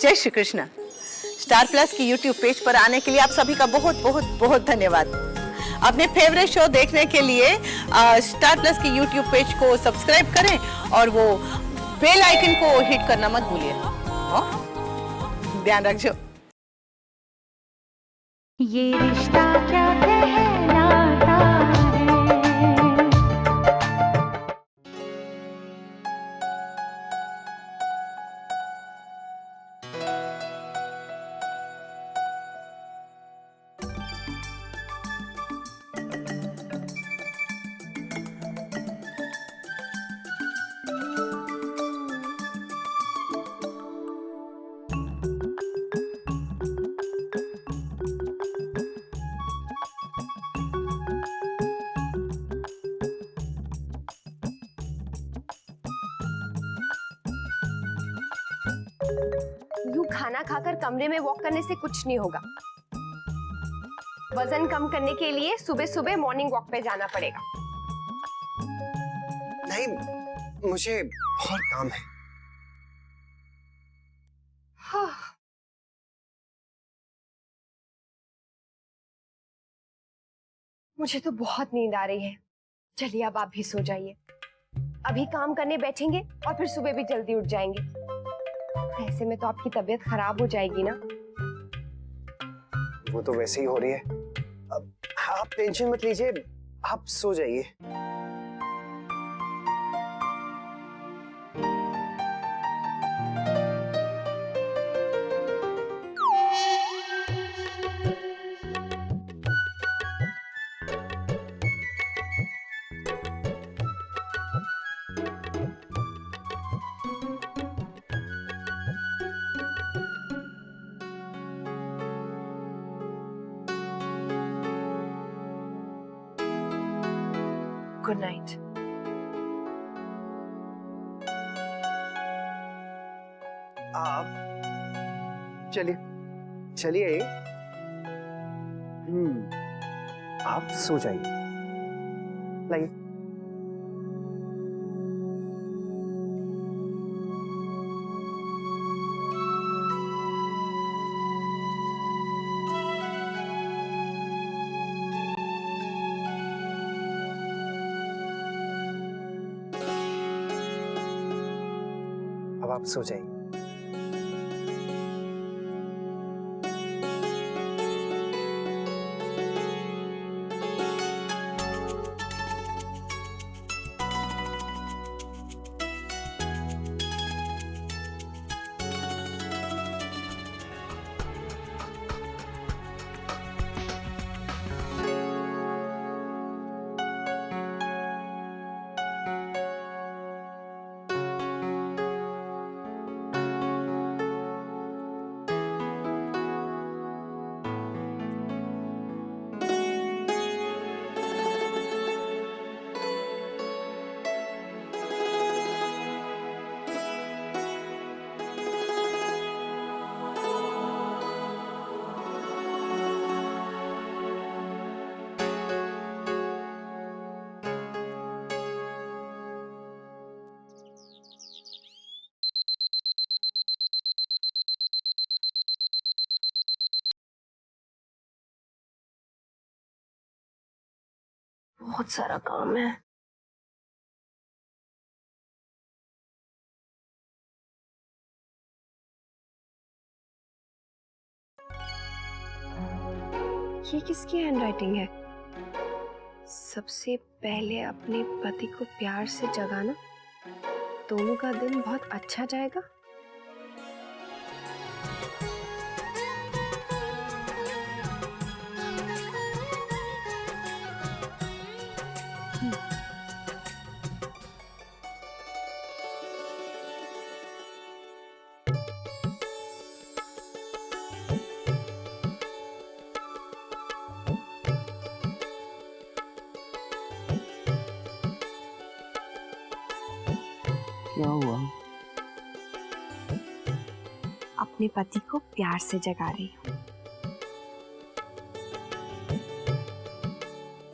जय Shri Krishna. Star plus की YouTube page पर आने के लिए आप सभी का बहुत बहुत बहुत धन्यवाद। अपने फेवरेट शो देखने के लिए स्टार प्लस की यूट्यूब पेज को सब्सक्राइब करें और वो बेल आइकन को हिट करना मत भूलिए। ध्यान रखिए। ये रिश्ता क्या कहलाता है। यूं खाना खाकर कमरे में वॉक करने से कुछ नहीं होगा। वजन कम करने के लिए सुबह सुबह मॉर्निंग वॉक पे जाना पड़ेगा। नहीं, मुझे और काम है। हाँ। मुझे तो बहुत नींद आ रही है। चलिए अब आप भी सो जाइए। अभी काम करने बैठेंगे और फिर सुबह भी जल्दी उठ जाएंगे। ऐसे में तो आपकी तबीयत खराब हो जाएगी ना। वो तो वैसे ही हो रही है। अब आप टेंशन मत लीजिए, आप सो जाइए। Good night. आप चलिए चलिए। आप सो जाइए। लाइए। अब आप सो जाइए। बहुत सारा काम है। ये किसकी हैंडराइटिंग है? सबसे पहले अपने पति को प्यार से जगाना, दोनों का दिन बहुत अच्छा जाएगा। क्या हुआ? अपने पति को प्यार से जगा रही हूँ।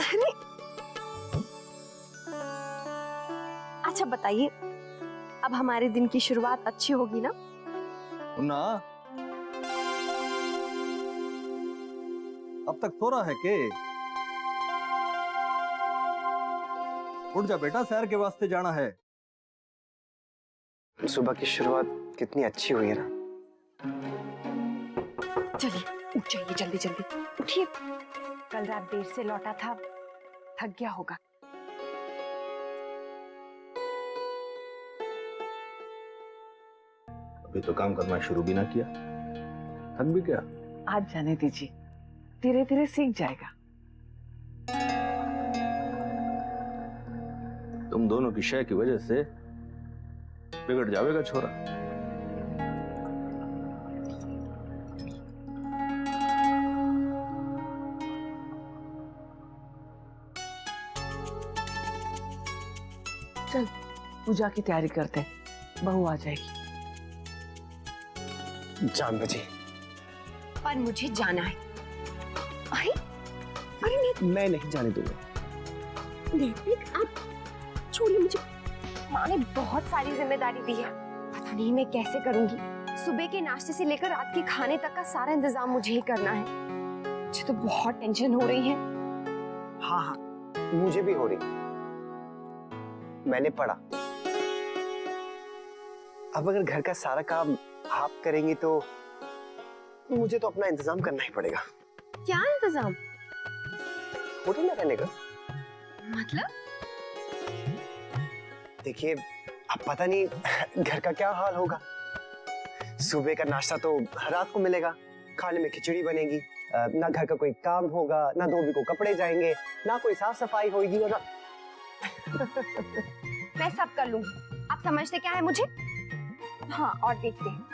अरे अच्छा बताइए, अब हमारे दिन की शुरुआत अच्छी होगी ना? ना, अब तक सो रहा है के? उठ जा बेटा, सैर के वास्ते जाना है। सुबह की शुरुआत कितनी अच्छी हुई है ना। चलिए उठ जाइए, जल्दी जल्दी उठिए। कल रात देर से लौटा था, थक गया होगा। अभी तो काम करना शुरू भी ना किया, थक भी क्या? आज जाने दीजिए, धीरे धीरे सीख जाएगा। तुम दोनों की शय की वजह से बिगड़ जाएगा छोरा। चल पूजा की तैयारी करते हैं, बहू आ जाएगी। जान बची। पर मुझे जाना है। अरे अरे मैं नहीं जाने दूंगा। आप छोड़िए मुझे। माँ ने बहुत सारी जिम्मेदारी दी है, पता नहीं मैं कैसे करूंगी। सुबह के नाश्ते से लेकर रात के खाने तक का सारा इंतजाम मुझे ही करना है। मुझे तो बहुत टेंशन हो रही है। हाँ हाँ, मुझे भी हो रही। मैंने पढ़ा, अब अगर घर का सारा काम आप करेंगी तो मुझे तो अपना इंतजाम करना ही पड़ेगा। क्या इंतजाम? होटल में रहने का। मतलब? देखिए, अब पता नहीं घर का क्या हाल होगा। सुबह का नाश्ता तो रात को मिलेगा, खाने में खिचड़ी बनेगी, ना घर का कोई काम होगा, ना धोबी को कपड़े जाएंगे, ना कोई साफ सफाई होगी और मैं सब कर लूंगी। आप समझते क्या है मुझे? हाँ, और देखते हैं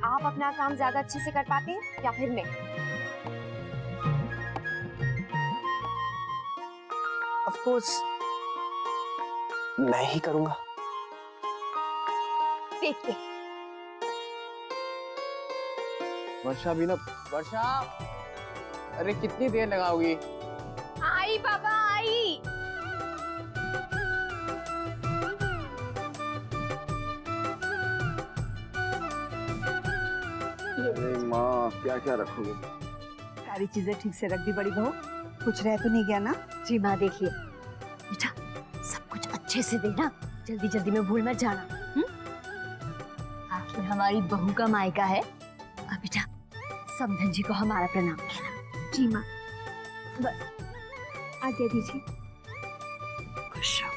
आप अपना काम ज्यादा अच्छे से कर पाते हैं या फिर मैं। ऑफ कोर्स मैं ही करूंगा। देखते हैं। वर्षा भी ना, वर्षा, अरे कितनी देर लगाओगी? आई पापा आई। अरे माँ, क्या क्या रखोगे? सारी चीजें ठीक से रख दी बड़ी बहू, कुछ रह तो नहीं गया ना? जी माँ, देखिए बेटा, सब कुछ अच्छे से देना, जल्दी जल्दी में भूल मत जाना। आखिर हमारी बहू का मायका है। और बेटा, समधन जी को हमारा प्रणाम कहना। जी माँ। बस आज्ञा दीजिए। खुश रहो।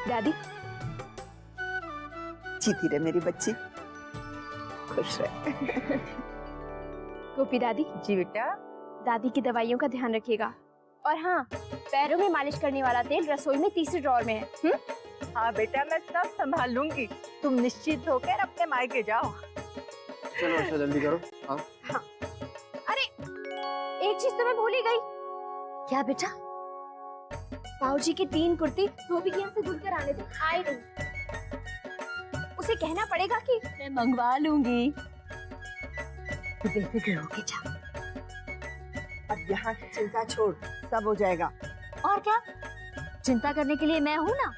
दादी। जीती रहे मेरी बच्ची, खुश रहे। गोपी दादी। जी बेटा। दादी की दवाइयों का ध्यान रखिएगा। और हाँ, पैरों में मालिश करने वाला तेल रसोई में तीसरे ड्रॉर में है। हाँ बेटा, मैं सब संभाल लूंगी, तुम निश्चित होकर अपने मायके जाओ। चलो अच्छा जल्दी करो। हाँ। अरे एक चीज तो मैं भूल ही गई। क्या बेटा? बाबूजी की 3 कुर्ती धोबी के यहाँ से धुल कर आने थे, आए नहीं। उसे कहना पड़ेगा कि मैं मंगवा लूंगी। बेफिक्र होके जा। अब यहाँ की चिंता छोड़, सब हो जाएगा। और क्या, चिंता करने के लिए मैं हूँ ना।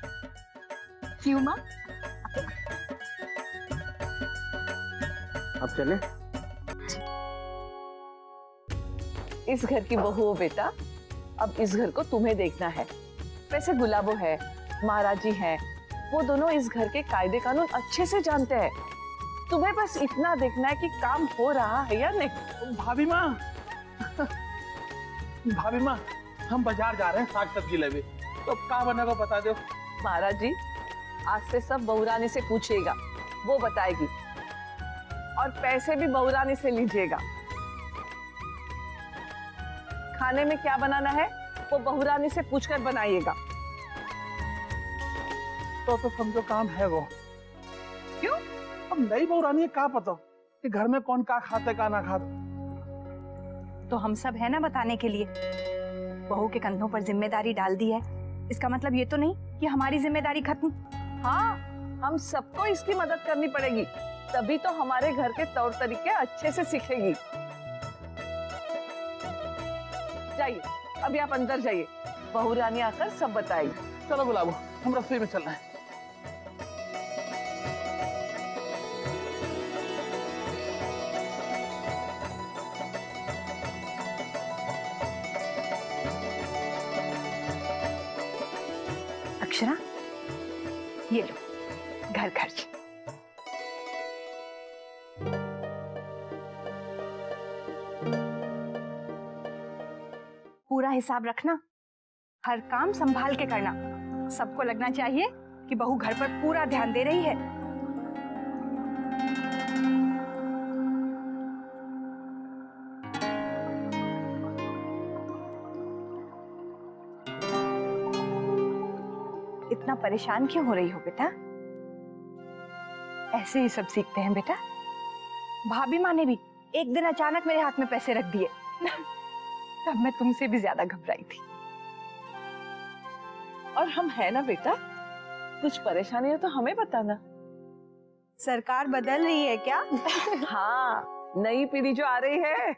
क्यों माँ? अब चले। इस घर की बहू हो बेटा, अब इस घर को तुम्हें देखना है। वैसे गुलाबो है, महाराज जी हैं, वो दोनों इस घर के कायदे कानून अच्छे से जानते हैं। तुम्हें बस इतना देखना है कि काम हो रहा है या नहीं। भाभी माँ, भाभी माँ, हम बाजार जा रहे हैं साग सब्जी लेवे, तो क्या बनेगा बता दो। महाराज जी, आज से सब बहुरानी से पूछिएगा, वो बताएगी। और पैसे भी बहुरानी से लीजिएगा। खाने में क्या बनाना है वो बहुरानी से पूछकर बनाइएगा। तो समझो काम है वो। क्यों? अब नई बहू रानी है, क्या पता कि घर में कौन क्या खाता क्या ना खाता। तो हम सब है ना बताने के लिए। बहू के कंधों पर जिम्मेदारी डाल दी है, इसका मतलब ये तो नहीं कि हमारी जिम्मेदारी खत्म। हाँ, हम सबको इसकी मदद करनी पड़ेगी, तभी तो हमारे घर के तौर तरीके अच्छे से सीखेगी। जाइए, अभी आप अंदर जाइए, बहू रानी आकर सब बताएगी। चलो गुलाबो, हम रसोई में चल रहे हैं। अक्षरा, ये लो घर खर्च। पूरा हिसाब रखना, हर काम संभाल के करना। सबको लगना चाहिए कि बहू घर पर पूरा ध्यान दे रही है। इतना परेशान क्यों हो रही हो बेटा? ऐसे ही सब सीखते हैं बेटा। भाभी माँ ने भी एक दिन अचानक मेरे हाथ में पैसे रख दिए तब मैं तुमसे भी ज्यादा घबराई थी। और हम है ना बेटा, कुछ परेशानी है तो हमें बताना। सरकार बदल रही है क्या? हाँ, नई पीढ़ी जो आ रही है।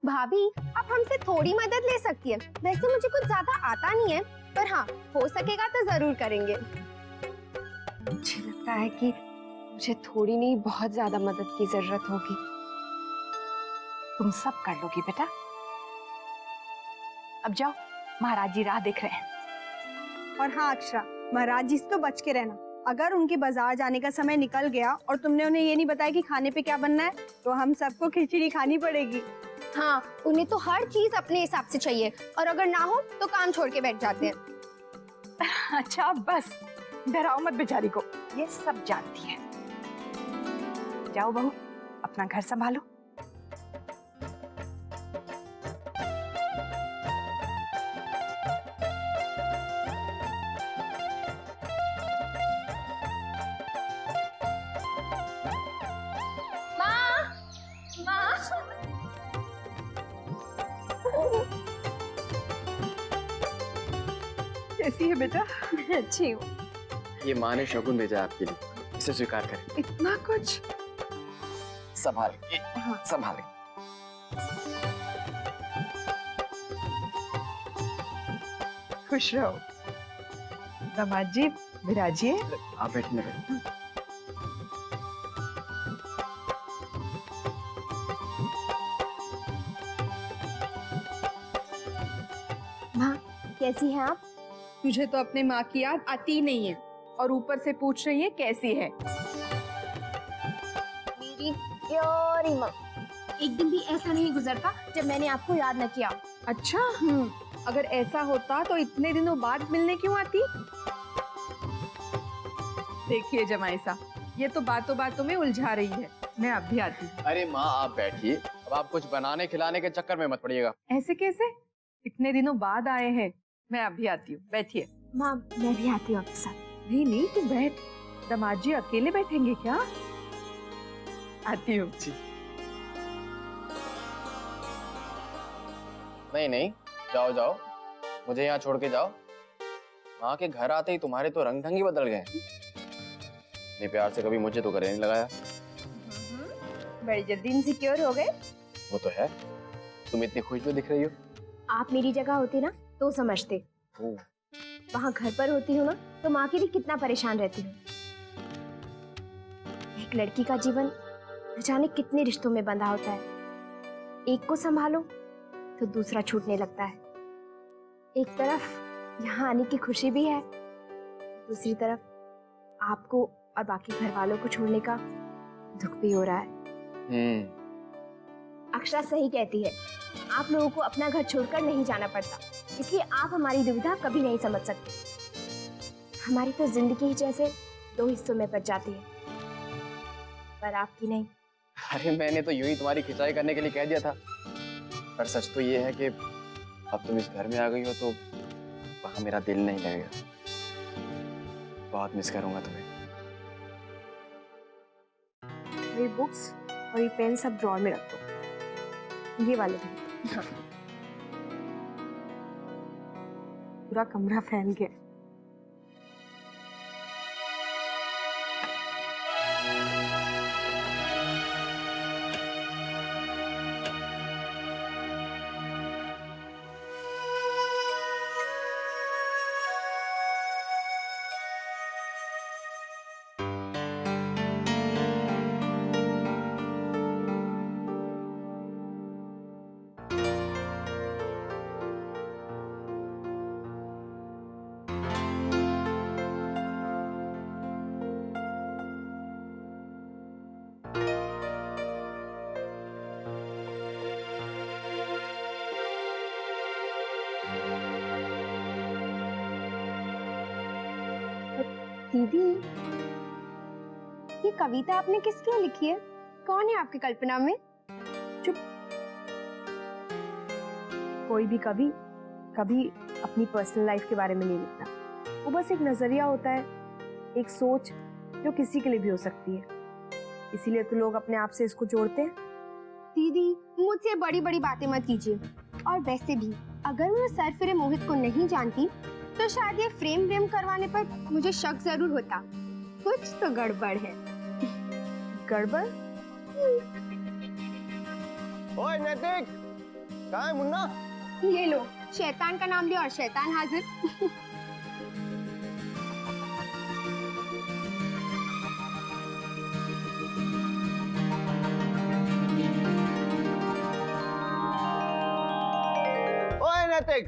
भाभी आप हमसे थोड़ी मदद ले सकती है। वैसे मुझे कुछ ज्यादा आता नहीं है, पर हाँ हो सकेगा तो जरूर करेंगे। मुझे लगता है कि मुझे थोड़ी नहीं बहुत ज्यादा मदद की जरूरत होगी। तुम सब कर लोगी बेटा। अब जाओ, महाराज जी राह देख रहे हैं। और हाँ अक्षरा, महाराज जी से तो बच के रहना। अगर उनके बाजार जाने का समय निकल गया और तुमने उन्हें ये नहीं बताया कि खाने पे क्या बनना है, तो हम सबको खिचड़ी खानी पड़ेगी। हाँ, उन्हें तो हर चीज अपने हिसाब से चाहिए, और अगर ना हो तो काम छोड़ के बैठ जाते हैं। अच्छा बस, डराओ मत बेचारी को, ये सब जानती है। जाओ बहू, अपना घर संभालो। कैसी है बेटा? अच्छी हूँ। ये माँ ने शगुन भेजा आपके लिए, इसे स्वीकार करें। इतना कुछ? संभाल के, संभाल के। खुश रहो। दामाद जी विराजिए। आप बैठने लगे। माँ कैसी हैं आप? तुझे तो अपने माँ की याद आती ही नहीं है और ऊपर से पूछ रही है कैसी है। मेरी प्यारी माँ, एक दिन भी ऐसा नहीं गुजरता जब मैंने आपको याद न किया। अच्छा, अगर ऐसा होता तो इतने दिनों बाद मिलने क्यों आती? देखिए जमाई साहब, ये तो बातों बातों में उलझा रही है। मैं अब भी आती हूँ। अरे माँ आप बैठिए, अब आप कुछ बनाने खिलाने के चक्कर में मत पड़िएगा। ऐसे कैसे? इतने दिनों बाद आए हैं। मैं अभी आती हूँ, बैठिए। माँ मैं भी आती हूँ आपके साथ। नहीं नहीं तू बैठ। दामाद जी अकेले बैठेंगे क्या? आती हूँ। नहीं नहीं, जाओ जाओ, मुझे यहाँ छोड़ के जाओ। माँ के घर आते ही तुम्हारे तो रंग ढंग ही बदल गए। इतने प्यार से कभी मुझे तो गले नहीं लगाया। बड़ी जल्दी इनसिक्योर हो गए। वो तो है, तुम इतनी खुश तो दिख रही हो। आप मेरी जगह होती ना तो समझते। वहाँ घर पर होती हूँ ना तो माँ के लिए कितना परेशान रहती हूँ। एक लड़की का जीवन न जाने कितने रिश्तों में बंधा होता है। एक को संभालो तो दूसरा छूटने लगता है। एक तरफ यहाँ आने की खुशी भी है, दूसरी तरफ आपको और बाकी घर वालों को छोड़ने का दुख भी हो रहा है। अक्षरा सही कहती है, आप लोगों को अपना घर छोड़कर नहीं जाना पड़ता, इसलिए आप हमारी दुविधा कभी नहीं समझ सकते। हमारी तो जिंदगी ही जैसे दो हिस्सों में बच जाती है, पर आपकी नहीं। अरे मैंने तो यूं ही तुम्हारी खिंचाई करने के लिए कह दिया था, पर सच तो ये है कि अब तुम इस घर में आ गई हो तो वहां मेरा दिल नहीं लगेगा। बहुत मिस करूंगा तुम्हें। ये बुक्स और ये पेन सब ड्रॉर में रख दो, ये वाले भी। हाँ। पूरा कमरा फैल गया। दीदी, ये कविता आपने किसके लिए लिखी है? कौन है आपकी कल्पना में? कोई भी कभी अपनी पर्सनल लाइफ के बारे में नहीं लिखता। वो बस एक नजरिया होता है, एक सोच जो किसी के लिए भी हो सकती है। इसीलिए तो लोग अपने आप से इसको जोड़ते हैं। दीदी, मुझसे बड़ी बड़ी बातें मत कीजिए। और वैसे भी अगर मैं सर फिरे मोहित को नहीं जानती तो शायद ये फ्रेम करवाने पर मुझे शक जरूर होता। कुछ तो गड़बड़ है। गड़बड़? ओए नैतिक, कहाँ है मुन्ना? ये लो, शैतान का नाम लिया और शैतान हाजिर। ओए नैतिक,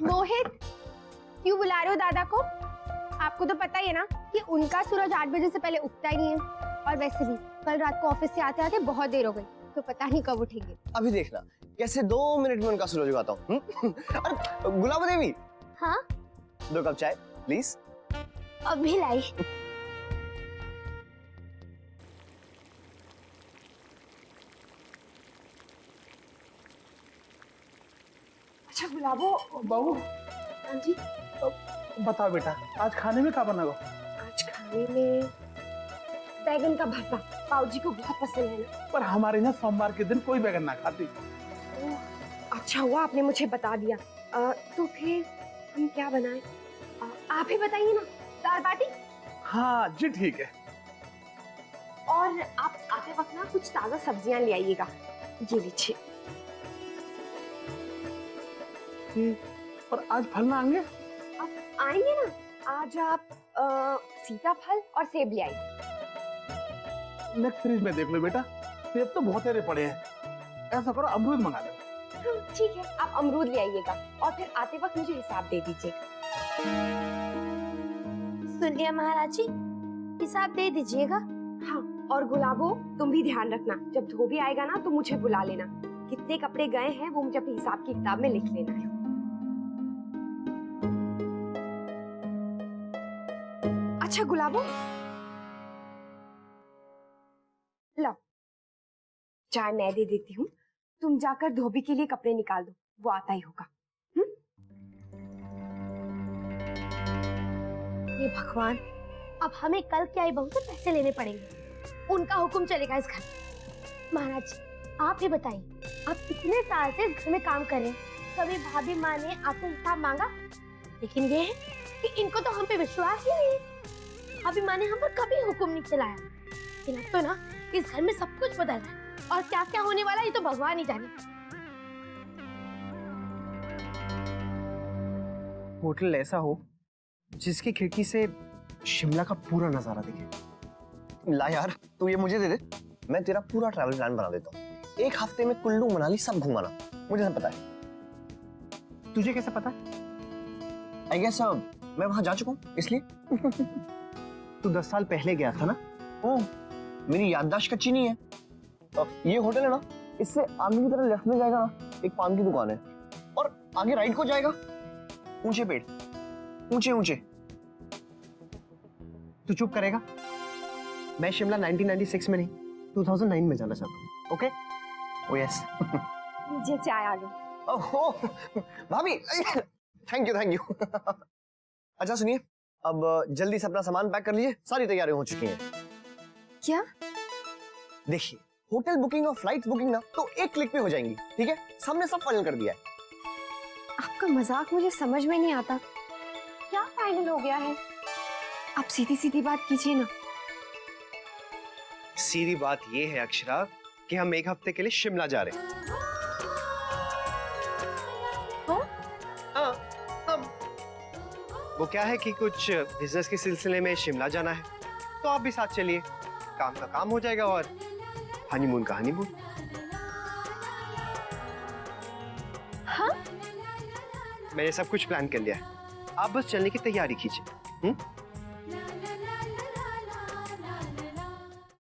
मोहित, क्यों बुला रहे हो दादा को? आपको तो पता ही है ना कि उनका सूरज 8 बजे से पहले उगता ही नहीं है। और वैसे भी कल रात को ऑफिस से आते आते बहुत देर हो गई, तो पता नहीं कब उठेंगे। अभी देखना कैसे 2 मिनट में उनका सूरज उगाता हूँ। अरे गुलाब देवी। हाँ? 2 कप चाय प्लीज। अभी लाई। अच्छा गुलाबो, बहू। हाँ जी। बताओ बेटा, आज खाने में क्या बना हो? आज खाने में बैगन का भरता। पाऊजी को बहुत पसंद है ना। पर हमारे यहाँ सोमवार के दिन कोई बैगन ना खाती। अच्छा हुआ आपने मुझे बता दिया। तो फिर हम क्या बनाएं? आप ही बताइए ना। दाल बाटी? हाँ जी ठीक है। और आप आते वक्त ना कुछ ताजा सब्जियां ले आइएगा। ये लीजिए। और आज फल ना आएंगे? आप आएंगे ना? आज आप सीताफल और सेब ले आइए। नेक्स्ट फ्रिज में देख लो बेटा, सेब तो बहुत सारे पड़े हैं। ऐसा करो अमरूद मंगा लो। ठीक है, आप अमरूद ले आइएगा और फिर आते वक्त मुझे हिसाब दे दीजिए। सुन लिया महाराज जी, हिसाब दे दीजिएगा। हाँ, और गुलाबो तुम भी ध्यान रखना, जब धोबी आएगा ना तो मुझे बुला लेना। कितने कपड़े गए हैं वो मुझे अपने हिसाब की किताब में लिख लेना है। अच्छा गुलाबो, लो चाय मैं दे देती हूँ, तुम जाकर धोबी के लिए कपड़े निकाल दो, वो आता ही होगा। ये भगवान, अब हमें कल की आई बहू से पैसे लेने पड़ेंगे। उनका हुक्म चलेगा इस घर में। महाराज जी, आप ही बताइए, आप कितने साल से इस घर में काम कर रहे हैं, कभी भाभी माँ ने आपसे हिसाब मांगा? लेकिन ये है कि इनको तो हम पे विश्वास ही नहीं है। भाभी माँ ने हम पर कभी हुक्म नहीं चलाया। लेकिन अब तो ना इस घर में सब कुछ बदल रहा है, और क्या क्या होने वाला है ये तो भगवान ही जाने। होटल ऐसा हो जिसकी खिड़की से शिमला का पूरा नजारा दिखे। ला यार, तू ये मुझे दे दे, मैं तेरा पूरा ट्रैवल प्लान बना देता हूँ। 1 हफ्ते में कुल्लू मनाली सब घुमाना, मुझे सब पता है। तुझे कैसे पता? आई गेस मैं वहां जा चुका हूँ इसलिए। तू 10 साल पहले गया था ना? ओह, मेरी याददाश्त कच्ची नहीं है। ये होटल है ना, इससे आगे की तरफ लेफ्ट में जाएगा ना, एक पान की दुकान है, और आगे राइट को जाएगा ऊंचे पेड़, ऊंचे ऊंचे। तू चुप करेगा? मैं शिमला 1996 में नहीं 2009 में जाना चाहता हूँ। ओके? Oh yes. लीजिए चाय आ गई। ओहो भाभी, थैंक यू। अच्छा सुनिए, अब जल्दी से अपना सामान पैक कर लीजिए, सारी तैयारी हो चुकी हैं। क्या? देखिए, होटल बुकिंग और फ्लाइट बुकिंग ना तो 1 क्लिक पे हो जाएंगी, ठीक है? सबने सब फाइनल कर दिया है। आपका मजाक मुझे समझ में नहीं आता। क्या फाइनल हो गया है? आप सीधी सीधी बात कीजिए ना। सीधी बात ये है अक्षरा कि हम 1 हफ्ते के लिए शिमला जा रहे हैं। हाँ, वो क्या है कि कुछ बिजनेस के सिलसिले में शिमला जाना है, तो आप भी साथ चलिए, काम का काम हो जाएगा और हनीमून का हनीमून। हाँ? मैंने सब कुछ प्लान कर लिया है, आप बस चलने की तैयारी कीजिए।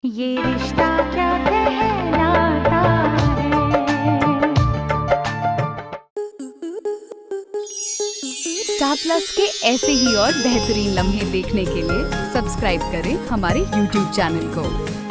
ये रिश्ता क्या कहलाता है। स्टार प्लस के ऐसे ही और बेहतरीन लम्हे देखने के लिए सब्सक्राइब करें हमारे YouTube चैनल को।